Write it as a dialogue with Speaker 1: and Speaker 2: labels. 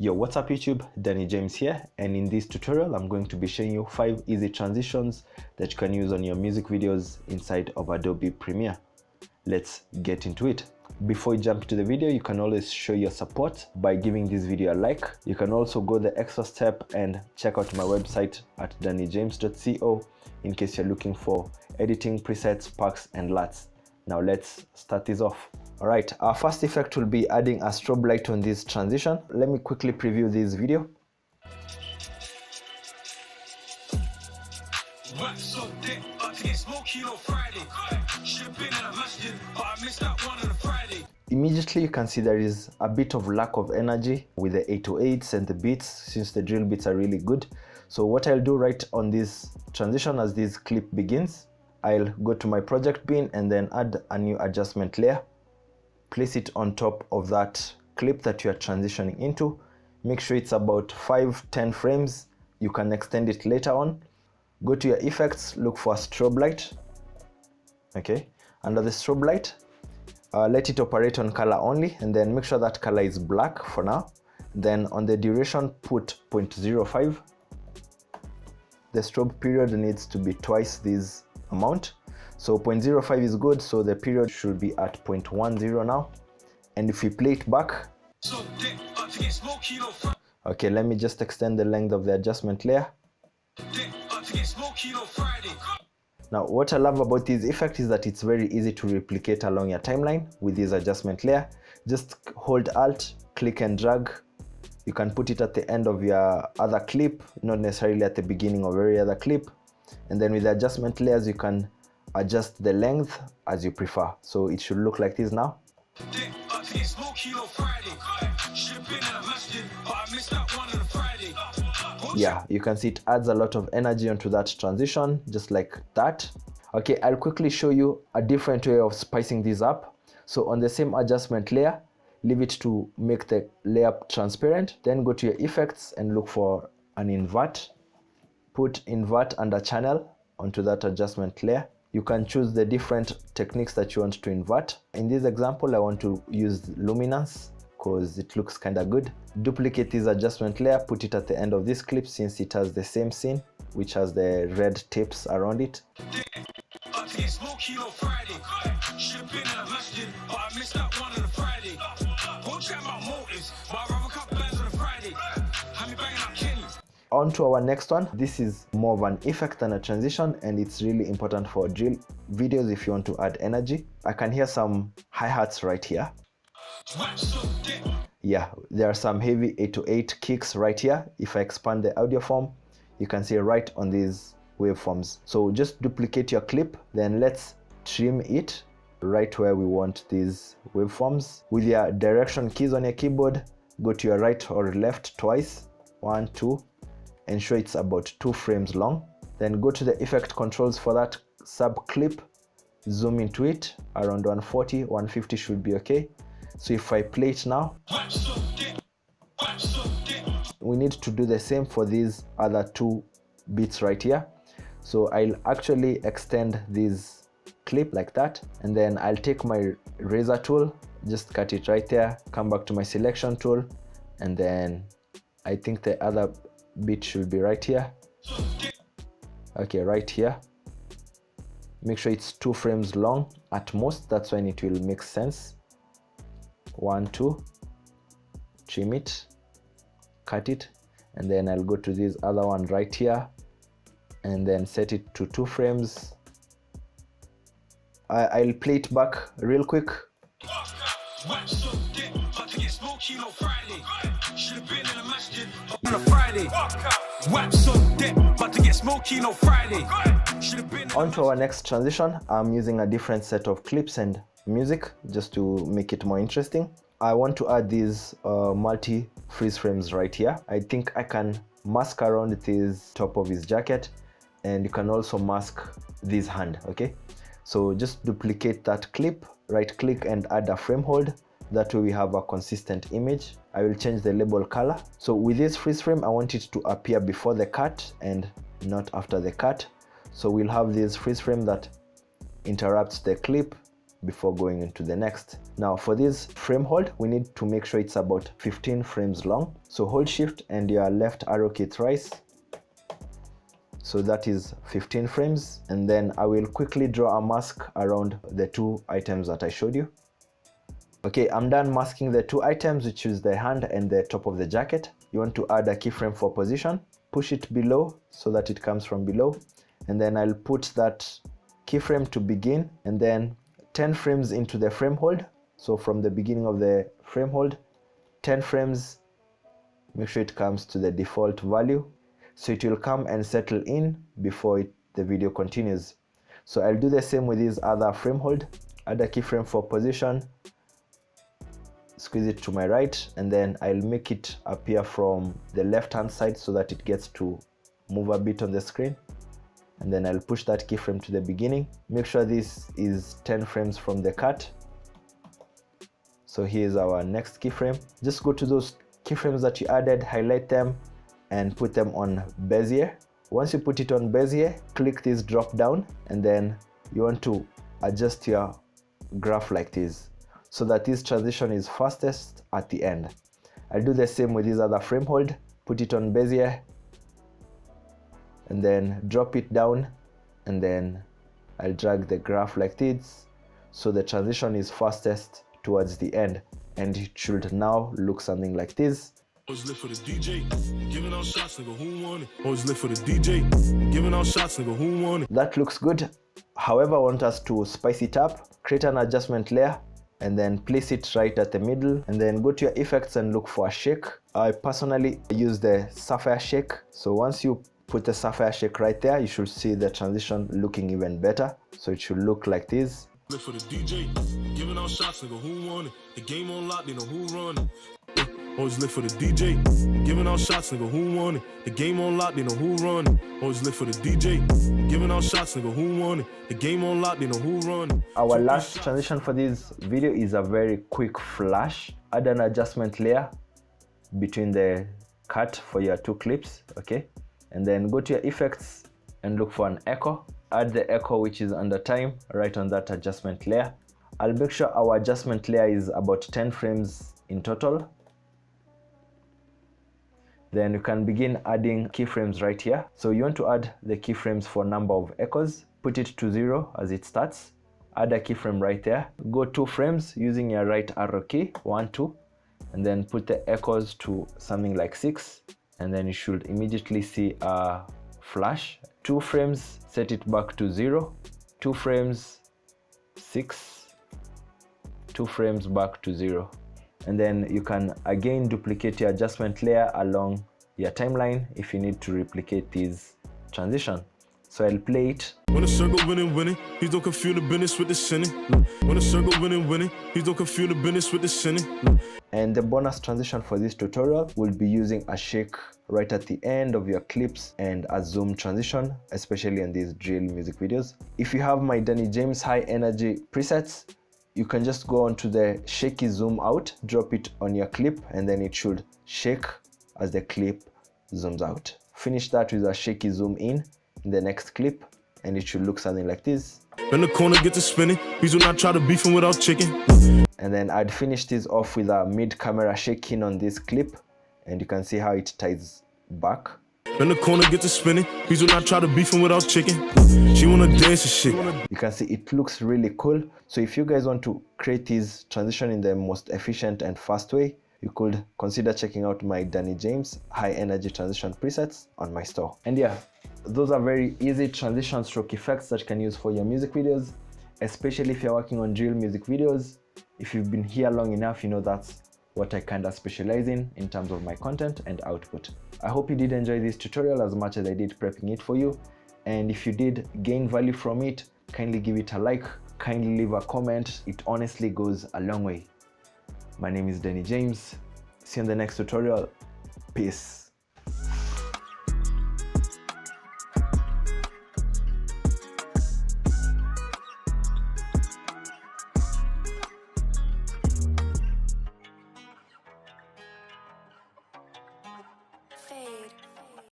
Speaker 1: Yo, what's up YouTube? Danny James here, and in this tutorial I'm going to be showing you 5 easy transitions that you can use on your music videos inside of Adobe Premiere. Let's get into it. Before you jump into the video, you can always show your support by giving this video a like. You can also go the extra step and check out my website at dannyjames.co in case you're looking for editing presets, packs and LUTs. Now let's start this off. Alright, our first effect will be adding a strobe light on this transition. Let me quickly preview this video. Immediately you can see there is a bit of lack of energy with the 808s and the beats, since the drill beats are really good. So what I'll do right on this transition as this clip begins, I'll go to my project bin and then add a new adjustment layer. Place it on top of that clip that you are transitioning into. Make sure it's about 5-10 frames. You can extend it later on. Go to your effects, look for a strobe light. Okay, under the strobe light, let it operate on color only, and then make sure that color is black for now. Then on the duration, put 0.05. The strobe period needs to be twice this amount. So 0.05 is good, so the period should be at 0.10 now. And if we play it back, okay, let me just extend the length of the adjustment layer. Now what I love about this effect is that it's very easy to replicate along your timeline with this adjustment layer. Just hold Alt, click and drag. You can put it at the end of your other clip, not necessarily at the beginning of every other clip. And then with the adjustment layers you can adjust the length as you prefer. So it should look like this now. Yeah, you can see it adds a lot of energy onto that transition, just like that. Okay, I'll quickly show you a different way of spicing this up. So on the same adjustment layer, leave it to make the layer transparent. Then go to your effects and look for an invert. Put invert under channel onto that adjustment layer. You can choose the different techniques that you want to invert. In this example, I want to use luminance because it looks kind of good. Duplicate this adjustment layer, put it at the end of this clip since it has the same scene, which has the red tapes around it. On to our next one. This is more of an effect than a transition, and it's really important for drill videos if you want to add energy. I can hear some hi-hats right here. Yeah, there are some heavy 808 kicks right here. If I expand the audio form, you can see right on these waveforms. So just duplicate your clip, then let's trim it right where we want these waveforms. With your direction keys on your keyboard, go to your right or left twice, 1, 2. Ensure it's about 2 frames long. Then go to the effect controls for that sub clip, zoom into it around 140, 150 should be okay. So if I play it now, we need to do the same for these other 2 beats right here. So I'll actually extend this clip like that, and then I'll take my razor tool, just cut it right there, come back to my selection tool, and then I think the other bit should be right here. Okay, right here. Make sure it's 2 frames long at most, that's when it will make sense. 1, 2, trim it, cut it, and then I'll go to this other one right here and then set it to 2 frames. I'll play it back real quick. On to our next transition. I'm using a different set of clips and music just to make it more interesting. I want to add these multi freeze frames right here. I think I can mask around this top of his jacket, and you can also mask this hand. Okay, so just duplicate that clip, right click and add a frame hold. That way we have a consistent image. I will change the label color. So with this freeze frame, I want it to appear before the cut and not after the cut. So we'll have this freeze frame that interrupts the clip, before going into the next. Now for this frame hold, we need to make sure it's about 15 frames long. So hold shift and your left arrow key thrice. So that is 15 frames, and then I will quickly draw a mask around the two items that I showed you. Okay, I'm done masking the two items, which is the hand and the top of the jacket. You want to add a keyframe for position, push it below so that it comes from below, and then I'll put that keyframe to begin, and then 10 frames into the frame hold. So from the beginning of the frame hold, 10 frames, make sure it comes to the default value, so it will come and settle in before the video continues. So I'll do the same with this other frame hold, add a keyframe for position, squeeze it to my right, and then I'll make it appear from the left hand side so that it gets to move a bit on the screen, and then I'll push that keyframe to the beginning. Make sure this is 10 frames from the cut. So here's our next keyframe. Just go to those keyframes that you added, highlight them and put them on Bezier. Once you put it on Bezier, click this drop down, and then you want to adjust your graph like this, so that this transition is fastest at the end. I'll do the same with this other frame hold, put it on Bezier, and then drop it down, and then I'll drag the graph like this, so the transition is fastest towards the end, and it should now look something like this.
Speaker 2: Always live for the DJ, giving out shots, nigga, who want it? Always live for the DJ, giving out shots, nigga, who want it?
Speaker 1: That looks good. However, I want us to spice it up. Create an adjustment layer, and then place it right at the middle, and then go to your effects and look for a shake. I personally use the sapphire shake. So once you put the sapphire shake right there, you should see the transition looking even better. So it should look like this.
Speaker 2: Live for the DJ, giving out shots, nigga, who want it? The game on lock, they know who run it. Always live for the DJ, giving out shots, nigga, who want it? The game on lock, they know who run it. Always live for the DJ, giving out shots, nigga, who want it? The game on lock, they know who run it.
Speaker 1: Our last transition for this video is a very quick flash. Add an adjustment layer between the cut for your two clips, okay? And then go to your effects and look for an echo. Add the echo, which is under time, right on that adjustment layer. I'll make sure our adjustment layer is about 10 frames in total. Then you can begin adding keyframes right here. So you want to add the keyframes for number of echoes. Put it to 0 as it starts. Add a keyframe right there. Go 2 frames using your right arrow key, 1, 2, and then put the echoes to something like 6, and then you should immediately see a flash. 2 frames, set it back to 0. 2 frames, 6. 2 frames back to 0. And then you can again duplicate your adjustment layer along your timeline if you need to replicate this transition. So I'll play it.
Speaker 2: When a circle winning, please don't confuse the business with the sinning. When a circle winning, please don't confuse the business with the sinning.
Speaker 1: And the bonus transition for this tutorial will be using a shake right at the end of your clips and a zoom transition, especially in these drill music videos. If you have my Danny James high energy presets, you can just go on to the shaky zoom out, drop it on your clip, and then it should shake as the clip zooms out. Finish that with a shaky zoom in the next clip, and it should look something like this.
Speaker 2: When the corner gets to spinning, please do not try to beef him without chicken.
Speaker 1: And then I'd finish this off with a mid-camera shaking on this clip, and you can see how it ties back.
Speaker 2: When the corner gets to spinning, please do not try to beef him without chicken. She wanna dance and shit.
Speaker 1: You can see it looks really cool. So if you guys want to create this transition in the most efficient and fast way, you could consider checking out my Danny James high energy transition presets on my store. And yeah, those are very easy transition stroke effects that you can use for your music videos, especially if you're working on drill music videos. If you've been here long enough, you know that's what I kind of specialize in terms of my content and output. I hope you did enjoy this tutorial as much as I did prepping it for you. And if you did gain value from it, kindly give it a like, kindly leave a comment. It honestly goes a long way. My name is Danny James. See you in the next tutorial. Peace.